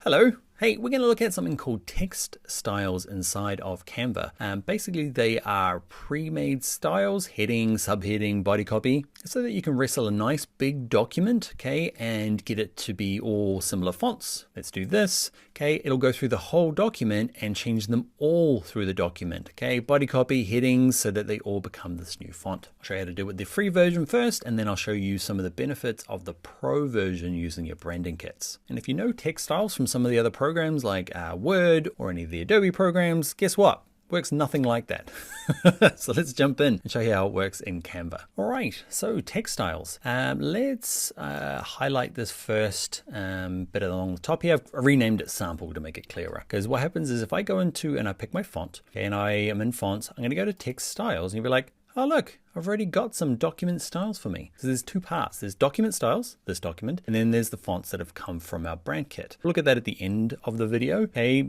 Hello. Hey, we're going to look at something called text styles inside of Canva. Basically, they are pre-made styles, heading, subheading, body copy, so that you can wrestle a nice big document, okay, and get it to be all similar fonts. Let's do this, okay. It'll go through the whole document and change them all through the document, okay. Body copy, headings, so that they all become this new font. I'll show you how to do it with the free version first, and then I'll show you some of the benefits of the pro version using your branding kits. And if you know text styles from some of the other programs like Word or any of the Adobe programs, guess what? Works nothing like that. So let's jump in and show you how it works in Canva. All right, so text styles. Let's highlight this first bit along the top here. I've renamed it sample to make it clearer, because what happens is if I go into and I pick my font, okay, and I am in fonts, I'm going to go to text styles and you'll be like, oh look, I've already got some document styles for me. So there's two parts. There's document styles, this document, and then there's the fonts that have come from our brand kit. Look at that at the end of the video, okay?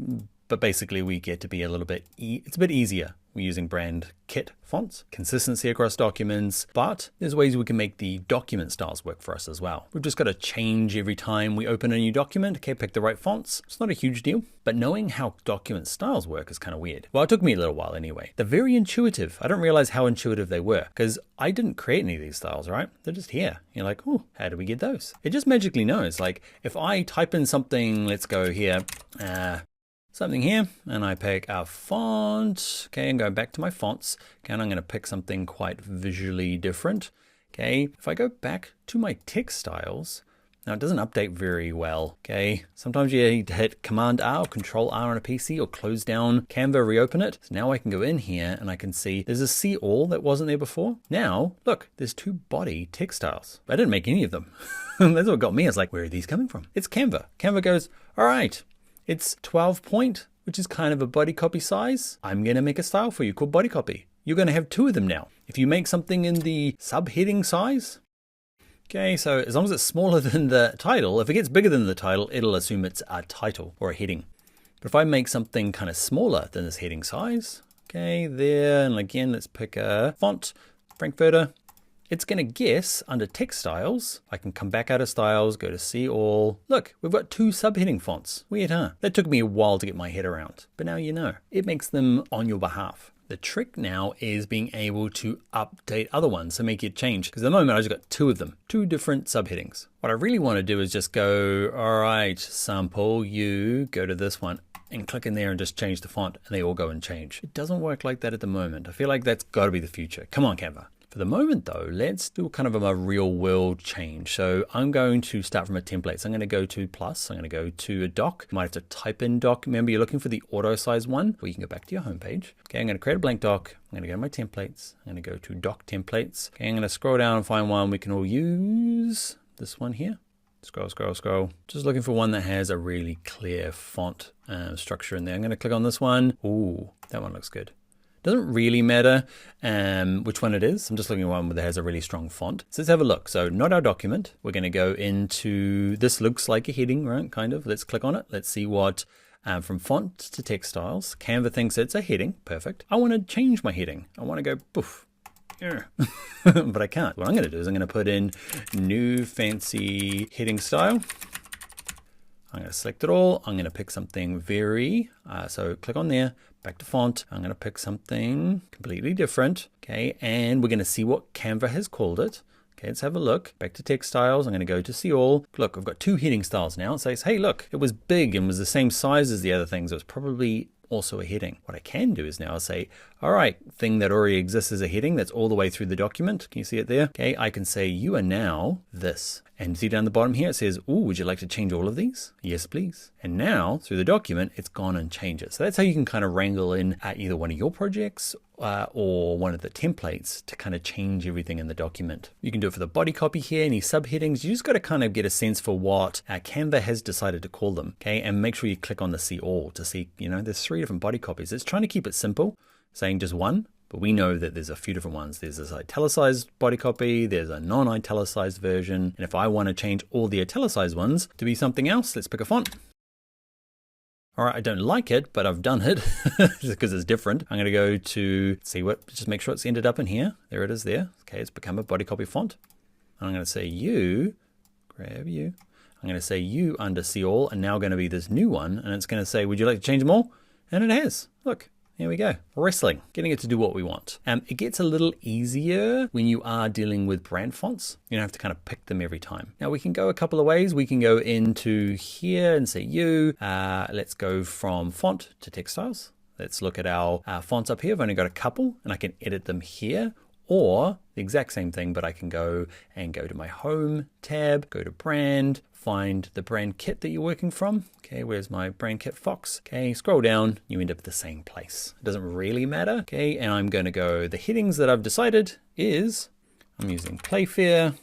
But basically we get to be a little bit, it's a bit easier. We're using brand kit fonts, consistency across documents, but there's ways we can make the document styles work for us as well. We've just got to change every time we open a new document. Okay, pick the right fonts. It's not a huge deal, but knowing how document styles work is kind of weird. Well, it took me a little while anyway. They're very intuitive. I don't realize how intuitive they were because I didn't create any of these styles, right? They're just here. You're like, oh, how do we get those? It just magically knows. Like if I type in something, let's go here, something here, and I pick a font, okay, and go back to my fonts, okay, and I'm going to pick something quite visually different, okay. If I go back to my text styles, now it doesn't update very well, okay. Sometimes you need to hit Command R or Control R on a PC or close down Canva, reopen it. So now I can go in here and I can see there's a see all that wasn't there before. Now, look, there's two body text styles. I didn't make any of them. That's what got me. I was like, where are these coming from? It's Canva. Canva goes, all right, it's 12 point, which is kind of a body copy size. I'm going to make a style for you called body copy. You're going to have two of them now. If you make something in the subheading size, okay, so as long as it's smaller than the title, if it gets bigger than the title, it'll assume it's a title or a heading. But if I make something kind of smaller than this heading size, okay, there, and again, let's pick a font, Frankfurter. It's going to guess under text styles. I can come back out of styles, go to see all. Look, we've got two subheading fonts. Weird, huh? That took me a while to get my head around, but now you know. It makes them on your behalf. The trick now is being able to update other ones, so make it change. Because at the moment I just got two of them, two different subheadings. What I really want to do is just go, all right, sample, you go to this one and click in there and just change the font and they all go and change. It doesn't work like that at the moment. I feel like that's got to be the future. Come on, Canva. For the moment though, let's do kind of a real world change. So I'm going to start from a template. So I'm going to go to plus, I'm going to go to a doc. You might have to type in doc. Remember, you're looking for the auto size one, or you can go back to your home page. Okay, I'm going to create a blank doc. I'm going to go to my templates. I'm going to go to doc templates. Okay, I'm going to scroll down and find one we can all use. This one here. Scroll, scroll, scroll. Just looking for one that has a really clear font structure in there. I'm going to click on this one. Ooh, that one looks good. Doesn't really matter which one it is. I'm just looking at one that has a really strong font. So let's have a look. So not our document. We're going to go into, this looks like a heading, right? Kind of. Let's click on it. Let's see what, from font to text styles. Canva thinks it's a heading. Perfect. I want to change my heading. I want to go poof. But I can't. What I'm going to do is I'm going to put in new fancy heading style. I'm going to select it all. I'm going to pick something very, so click on there, back to font. I'm going to pick something completely different. Okay. And we're going to see what Canva has called it. Okay. Let's have a look. Back to text styles. I'm going to go to see all. Look, I've got two heading styles now. It says, hey, look, it was big and was the same size as the other things. It was probably also a heading. What I can do is now say, all right, thing that already exists as a heading, that's all the way through the document. Can you see it there? Okay, I can say you are now this. And see down the bottom here, it says, oh, would you like to change all of these? Yes, please. And now through the document, it's gone and changed it. So that's how you can kind of wrangle in either one of your projects or one of the templates to kind of change everything in the document. You can do it for the body copy here, any subheadings. You just got to kind of get a sense for what Canva has decided to call them. Okay, and make sure you click on the see all to see, you know, there's 3 different body copies. It's trying to keep it simple, saying just one. But we know that there's a few different ones. There's this italicized body copy, there's a non-italicized version. And if I want to change all the italicized ones to be something else, let's pick a font. All right, I don't like it, but I've done it just because it's different. I'm going to go to see what, just make sure it's ended up in here. There it is there. Okay, it's become a body copy font. And I'm going to say you, grab you. I'm going to say you under see all, and now going to be this new one, and it's going to say, would you like to change them all? And it has. Look. Here we go, wrestling, getting it to do what we want. It gets a little easier when you are dealing with brand fonts. You don't have to kind of pick them every time. Now we can go a couple of ways. We can go into here and say you. Let's go from font to text styles. Let's look at our fonts up here. I've only got a couple and I can edit them here. Or the exact same thing, but I can go to my home tab, go to brand, find the brand kit that you're working from. Okay, where's my brand kit Fox? Okay, scroll down, you end up at the same place. It doesn't really matter. Okay, and I'm going to go, the headings that I've decided is, I'm using Playfair.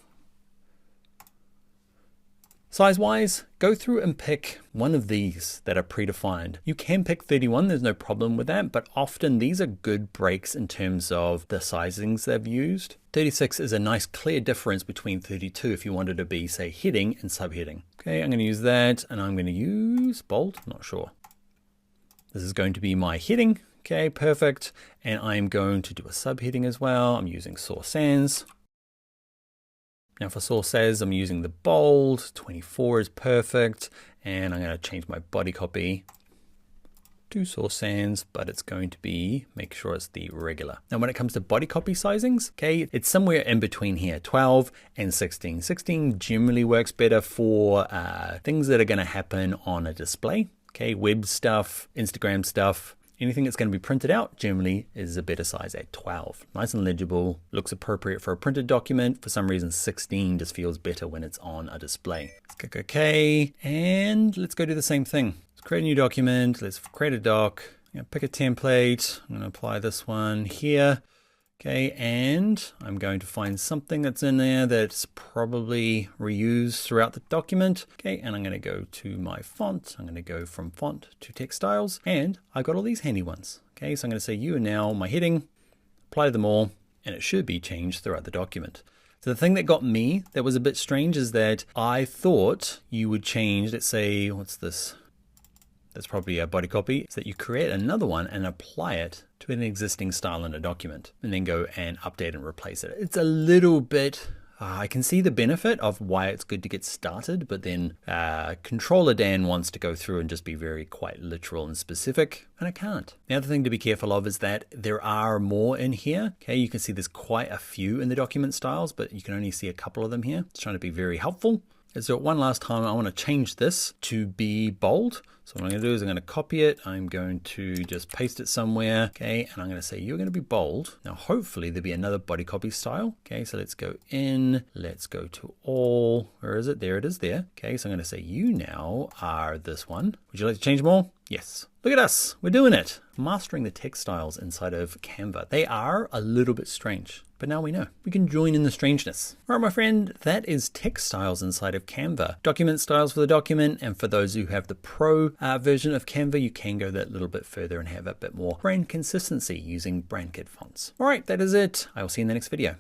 Size-wise, go through and pick one of these that are predefined. You can pick 31, there's no problem with that, but often these are good breaks in terms of the sizings they've used. 36 is a nice clear difference between 32 if you wanted to be, say, heading and subheading. Okay, I'm going to use that, and I'm going to use bold, not sure. This is going to be my heading. Okay, perfect. And I'm going to do a subheading as well. I'm using Source Sans. Now for Source Sans, I'm using the bold, 24 is perfect, and I'm going to change my body copy to Source Sans, but it's going to be, make sure it's the regular. Now when it comes to body copy sizings, okay, it's somewhere in between here, 12 and 16. 16 generally works better for things that are going to happen on a display, okay, web stuff, Instagram stuff. Anything that's going to be printed out generally is a better size at 12. Nice and legible, looks appropriate for a printed document. For some reason, 16 just feels better when it's on a display. Let's click OK, and let's go do the same thing. Let's create a new document. Let's create a doc. I'm going to pick a template. I'm going to apply this one here. Okay, and I'm going to find something that's in there that's probably reused throughout the document. Okay, and I'm going to go to my font. I'm going to go from font to text styles, and I've got all these handy ones. Okay, so I'm going to say you are now my heading, apply them all, and it should be changed throughout the document. So the thing that got me that was a bit strange is that I thought you would change, let's say, what's this? That's probably a body copy, is that you create another one and apply it to an existing style in a document and then go and update and replace it. It's a little bit, I can see the benefit of why it's good to get started, but then Controller Dan wants to go through and just be very quite literal and specific, and I can't. The other thing to be careful of is that there are more in here. Okay, you can see there's quite a few in the document styles, but you can only see a couple of them here. It's trying to be very helpful. So one last time, I want to change this to be bold. So what I'm going to do is I'm going to copy it. I'm going to just paste it somewhere. Okay, and I'm going to say you're going to be bold. Now, hopefully there'll be another body copy style. Okay, so let's go in. Let's go to all. Where is it? There it is there. Okay, so I'm going to say you now are this one. Would you like to change them all? Yes. Look at us. We're doing it. Mastering the text styles inside of Canva. They are a little bit strange, but now we know. We can join in the strangeness. All right, my friend, that is text styles inside of Canva. Document styles for the document, and for those who have the pro version of Canva, you can go that little bit further and have a bit more brand consistency using BrandKit fonts. All right, that is it. I will see you in the next video.